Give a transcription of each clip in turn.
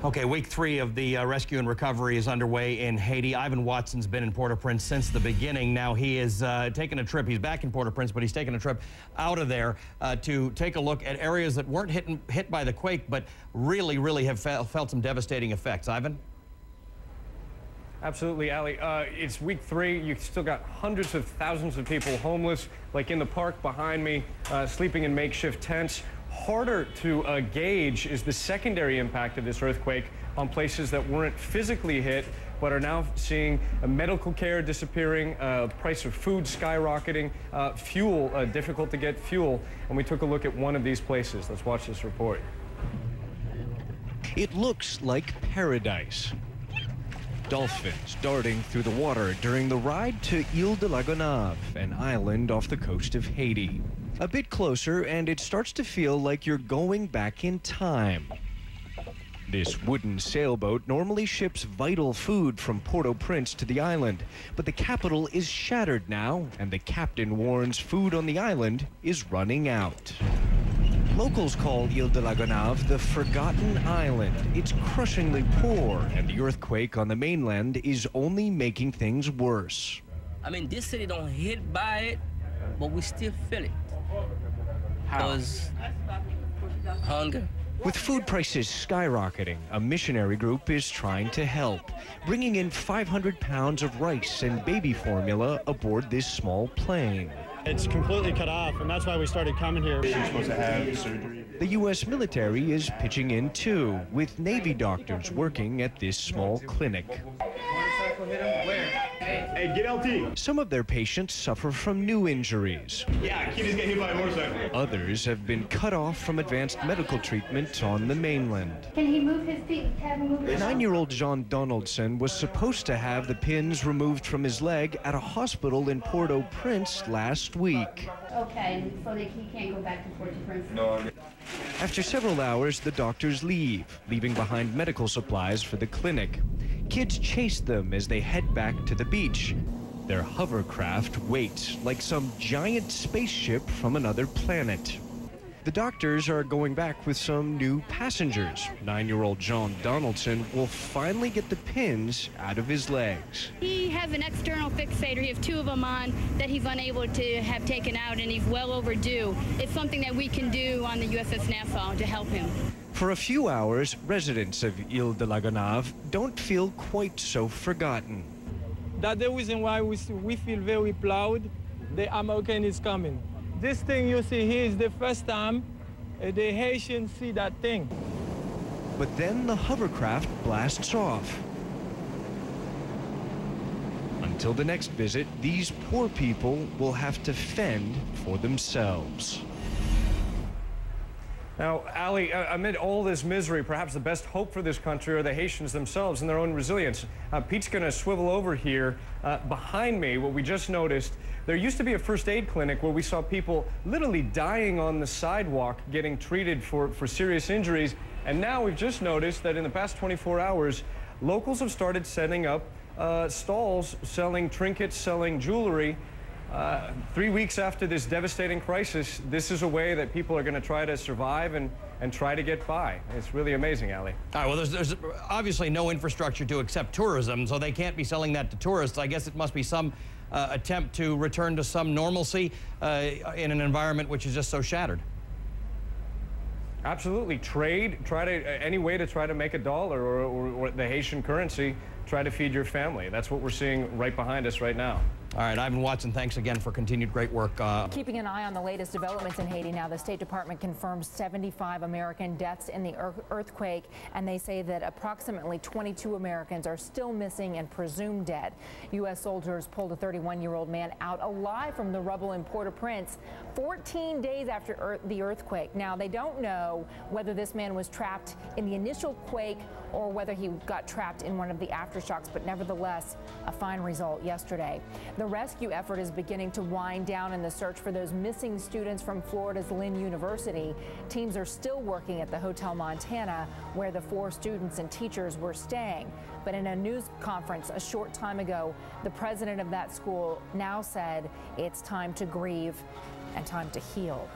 Okay, week 3 of the rescue and recovery is underway in Haiti. Ivan Watson's been in Port-au-Prince since the beginning. Now he is taking a trip. He's back in Port-au-Prince, but he's taking a trip out of there to take a look at areas that weren't hit by the quake, but really have felt some devastating effects. Ivan? Absolutely, Ali. It's week 3. You've still got hundreds of thousands of people homeless, like in the park behind me, sleeping in makeshift tents. Harder to gauge is the secondary impact of this earthquake on places that weren't physically hit, but are now seeing medical care disappearing, price of food skyrocketing, fuel, difficult to get fuel. And we took a look at one of these places. Let's watch this report. It looks like paradise. Dolphins darting through the water during the ride to Île de la Gonâve, an island off the coast of Haiti. A bit closer, and it starts to feel like you're going back in time. This wooden sailboat normally ships vital food from Port-au-Prince to the island, but the capital is shattered now, and the captain warns food on the island is running out. Locals call Île de la Gonâve the Forgotten Island. It's crushingly poor, and the earthquake on the mainland is only making things worse. I mean, this city don't hit by it, but we still feel it. Because hunger. With food prices skyrocketing, a missionary group is trying to help, bringing in 500 pounds of rice and baby formula aboard this small plane. It's completely cut off, and that's why we started coming here. She's supposed to have surgery. The U.S. military is pitching in too, with Navy doctors working at this small clinic. Hey, get LT. Some of their patients suffer from new injuries. Yeah, kid is getting hit by a motorcycle. Others have been cut off from advanced medical treatment on the mainland. Can he move his feet? Have him move his 9-year-old John Donaldson was supposed to have the pins removed from his leg at a hospital in Port-au-Prince last week. Okay, so he can't go back to Port-au-Prince? No. After several hours, the doctors leave, leaving behind medical supplies for the clinic. Kids chase them as they head back to the beach. Their hovercraft waits like some giant spaceship from another planet. The doctors are going back with some new passengers. 9-year-old John Donaldson will finally get the pins out of his legs. He has an external fixator. He has 2 of them on that he's unable to have taken out, and he's well overdue. It's something that we can do on the USS Nassau to help him. For a few hours, residents of Île de la Gonâve don't feel quite so forgotten. That's the reason why we feel very proud the American is coming. This thing you see here is the first time the Haitians see that thing. But then the hovercraft blasts off. Until the next visit, these poor people will have to fend for themselves. Now, Ali, amid all this misery, perhaps the best hope for this country are the Haitians themselves and their own resilience. Pete's going to swivel over here. Behind me, what we just noticed, there used to be a first aid clinic where we saw people literally dying on the sidewalk getting treated for serious injuries. And now we've just noticed that in the past 24 hours, locals have started setting up stalls selling trinkets, selling jewelry. 3 weeks after this devastating crisis, this is a way that people are going to try to survive and try to get by. It's really amazing, Ali. All right, well, there's obviously no infrastructure to accept tourism, so they can't be selling that to tourists. I guess it must be some attempt to return to some normalcy in an environment which is just so shattered. Absolutely. Trade, any way to try to make a dollar or the Haitian currency, try to feed your family. That's what we're seeing right behind us right now. All right, Ivan Watson, thanks again for continued great work. Keeping an eye on the latest developments in Haiti now, the State Department confirms 75 American deaths in the earthquake, and they say that approximately 22 Americans are still missing and presumed dead. U.S. soldiers pulled a 31-year-old man out alive from the rubble in Port-au-Prince 14 days after the earthquake. Now, they don't know whether this man was trapped in the initial quake or whether he got trapped in one of the aftershocks, but nevertheless, a fine result yesterday. The rescue effort is beginning to wind down in the search for those missing students from Florida's Lynn University. Teams are still working at the Hotel Montana, where the 4 students and teachers were staying. But in a news conference a short time ago, the president of that school now said it's time to grieve and time to heal.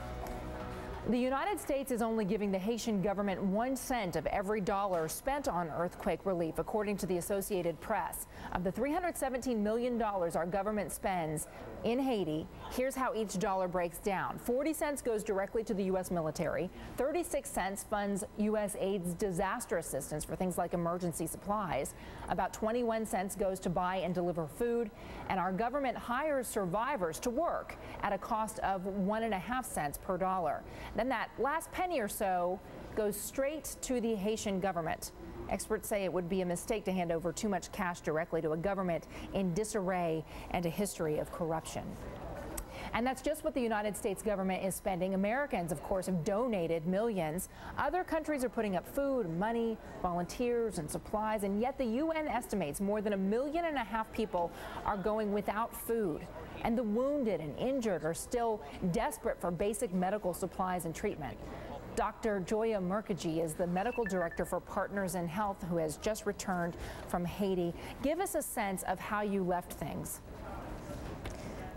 The United States is only giving the Haitian government 1 cent of every dollar spent on earthquake relief, according to the Associated Press. Of the $317 million our government spends in Haiti, here's how each dollar breaks down. 40 cents goes directly to the U.S. military. 36 cents funds U.S. aid's disaster assistance for things like emergency supplies. About 21 cents goes to buy and deliver food. And our government hires survivors to work at a cost of 1.5 cents per dollar. Then that last penny or so goes straight to the Haitian government. Experts say it would be a mistake to hand over too much cash directly to a government in disarray and a history of corruption. And that's just what the United States government is spending. Americans, of course, have donated millions. Other countries are putting up food, money, volunteers, and supplies, and yet the UN estimates more than 1.5 million people are going without food. And the wounded and injured are still desperate for basic medical supplies and treatment. Dr. Joya Mukherjee is the medical director for Partners in Health, who has just returned from Haiti. Give us a sense of how you left things.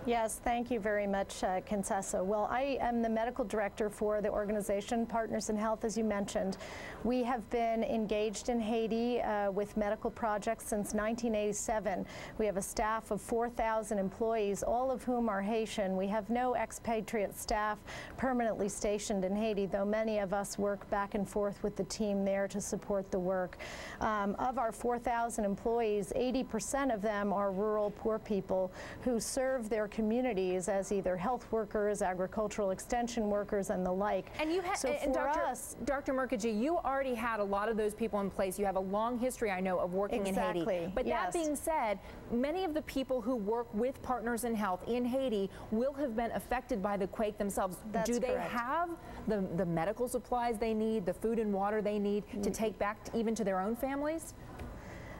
Yes, thank you very much, Contessa. Well, I am the medical director for the organization Partners in Health, as you mentioned. We have been engaged in Haiti with medical projects since 1987. We have a staff of 4,000 employees, all of whom are Haitian. We have no expatriate staff permanently stationed in Haiti, though many of us work back and forth with the team there to support the work. Of our 4,000 employees, 80% of them are rural poor people who serve their communities as either health workers, agricultural extension workers, and the like. And you had, so and Dr. Mukherjee, you already had a lot of those people in place. You have a long history, I know, of working in Haiti. But that being said, many of the people who work with Partners in Health in Haiti will have been affected by the quake themselves. Do they have the medical supplies they need, the food and water they need to take back even to their own families?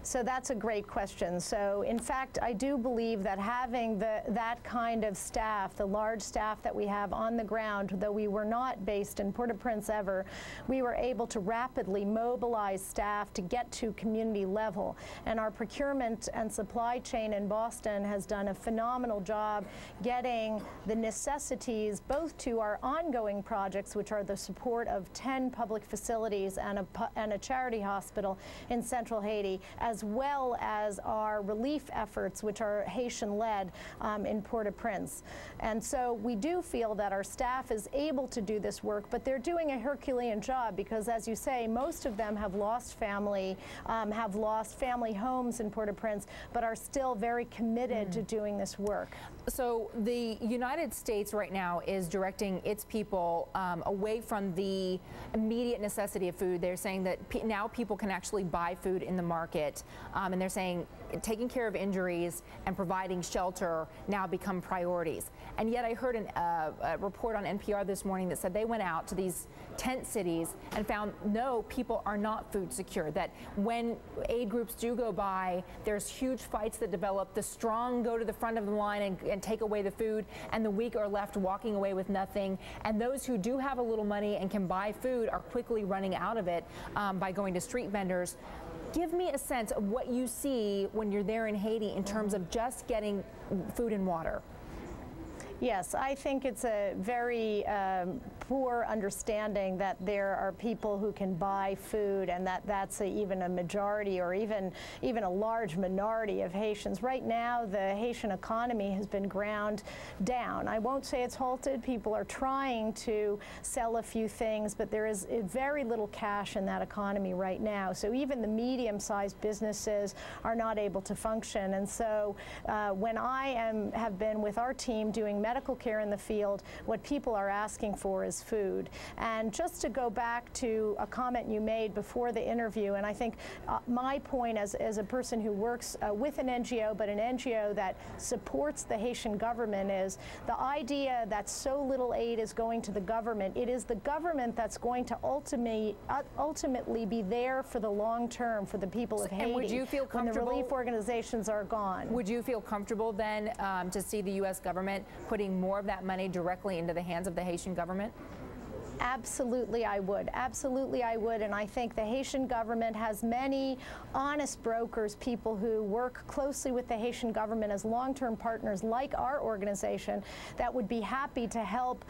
So that's a great question. So in fact, I do believe that having that kind of staff, the large staff that we have on the ground, though we were not based in Port-au-Prince ever, we were able to rapidly mobilize staff to get to community level. And our procurement and supply chain in Boston has done a phenomenal job getting the necessities both to our ongoing projects, which are the support of 10 public facilities and a charity hospital in central Haiti, as well as our relief efforts, which are Haitian-led in Port-au-Prince. And so we do feel that our staff is able to do this work, but they're doing a Herculean job because, as you say, most of them have lost family homes in Port-au-Prince, but are still very committed to doing this work. So the United States right now is directing its people away from the immediate necessity of food. They're saying that now people can actually buy food in the market. And they're saying taking care of injuries and providing shelter now become priorities. And yet I heard a report on NPR this morning that said they went out to these tent cities and found no, people are not food secure, that when aid groups do go by, there's huge fights that develop. The strong go to the front of the line and take away the food, and the weak are left walking away with nothing. And those who do have a little money and can buy food are quickly running out of it by going to street vendors. Give me a sense of what you see when you're there in Haiti in terms of just getting food and water. Yes, I think it's a very poor understanding that there are people who can buy food and that that's even a majority or even a large minority of Haitians. Right now, the Haitian economy has been ground down. I won't say it's halted. People are trying to sell a few things, but there is very little cash in that economy right now. So even the medium-sized businesses are not able to function. And so when I have been with our team doing medical care in the field, what people are asking for is food. And just to go back to a comment you made before the interview, and I think my point as a person who works with an NGO, but an NGO that supports the Haitian government, is the idea that so little aid is going to the government. It is the government that's going to ultimately be there for the long term for the people of Haiti. And would you feel comfortable when the relief organizations are gone? Would you feel comfortable then to see the U.S. government putting more of that money directly into the hands of the Haitian government? Absolutely, I would. Absolutely, I would. And I think the Haitian government has many honest brokers, people who work closely with the Haitian government as long-term partners like our organization, that would be happy to help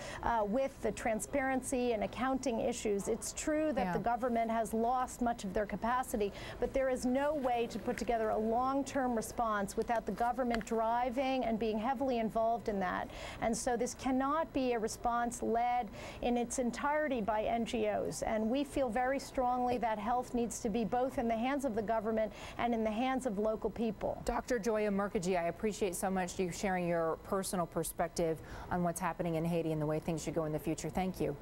with the transparency and accounting issues. It's true that the government has lost much of their capacity, but there is no way to put together a long-term response without the government driving and being heavily involved in that. And so this cannot be a response led in its entirety by NGOs. And we feel very strongly that health needs to be both in the hands of the government and in the hands of local people. Dr. Joya Mukherjee, I appreciate so much you sharing your personal perspective on what's happening in Haiti and the way things should go in the future. Thank you.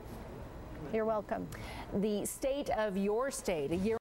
You're welcome. The state of your state, a year